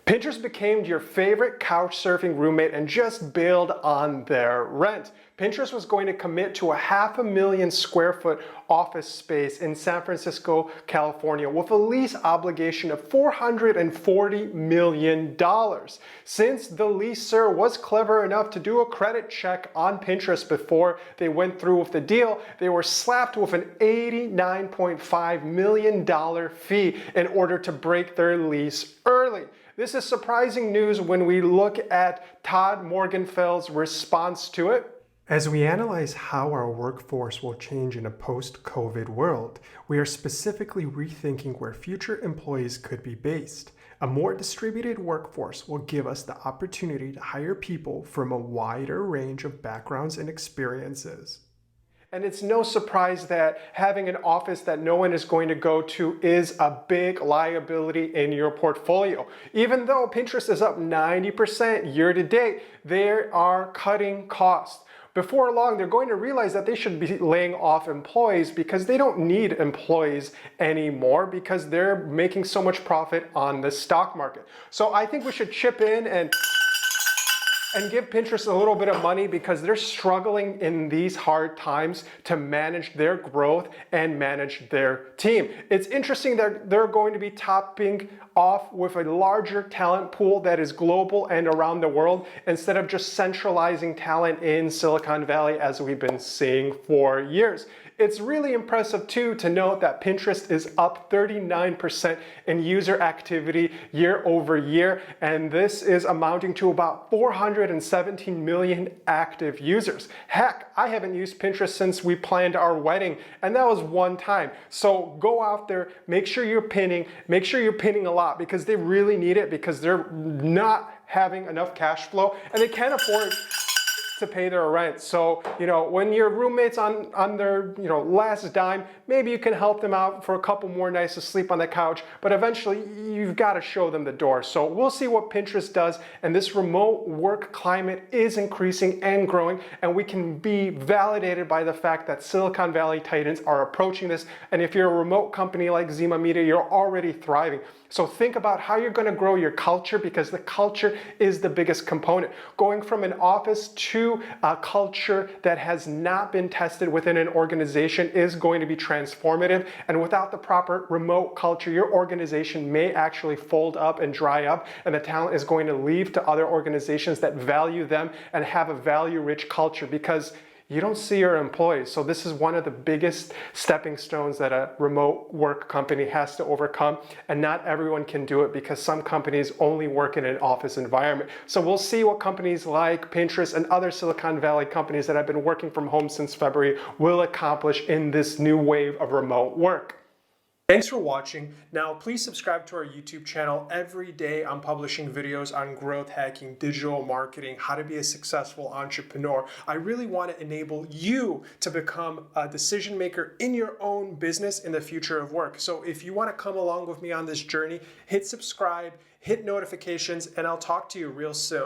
Pinterest became your favorite couch surfing roommate and just bailed on their rent. Pinterest was going to commit to a 500,000 square foot office space in San Francisco, California with a lease obligation of $440 million. Since the leaser was clever enough to do a credit check on Pinterest before they went through with the deal, they were slapped with an $89.5 million fee in order to break their lease early. This is surprising news when we look at Todd Morgenfeld's response to it. As we analyze how our workforce will change in a post-COVID world, we are specifically rethinking where future employees could be based. A more distributed workforce will give us the opportunity to hire people from a wider range of backgrounds and experiences. And it's no surprise that having an office that no one is going to go to is a big liability in your portfolio. Even though Pinterest is up 90% year to date, they are cutting costs. Before long, they're going to realize that they should be laying off employees because they don't need employees anymore because they're making so much profit on the stock market. So I think we should chip in and give Pinterest a little bit of money because they're struggling in these hard times to manage their growth and manage their team. It's interesting that they're going to be topping off with a larger talent pool that is global and around the world instead of just centralizing talent in Silicon Valley as we've been seeing for years. It's really impressive too to note that Pinterest is up 39% in user activity year over year, and this is amounting to about 417 million active users. Heck, I haven't used Pinterest since we planned our wedding, and that was one time. So go out there, make sure you're pinning a lot because they really need it because they're not having enough cash flow and they can't afford to pay their rent. So, when your roommate's on their, last dime, maybe you can help them out for a couple more nights to sleep on the couch, but eventually you've got to show them the door. So we'll see what Pinterest does, and this remote work climate is increasing and growing, and we can be validated by the fact that Silicon Valley titans are approaching this, and if you're a remote company like Zima Media, you're already thriving. So think about how you're going to grow your culture because the culture is the biggest component. Going from an office to a culture that has not been tested within an organization is going to be transformative. And without the proper remote culture, your organization may actually fold up and dry up, and the talent is going to leave to other organizations that value them and have a value-rich culture because you don't see your employees. So this is one of the biggest stepping stones that a remote work company has to overcome. And not everyone can do it because some companies only work in an office environment. So we'll see what companies like Pinterest and other Silicon Valley companies that have been working from home since February will accomplish in this new wave of remote work. Thanks for watching. Now, please subscribe to our YouTube channel. Every day I'm publishing videos on growth hacking, digital marketing, how to be a successful entrepreneur. I really want to enable you to become a decision maker in your own business in the future of work. So if you want to come along with me on this journey, hit subscribe, hit notifications, and I'll talk to you real soon.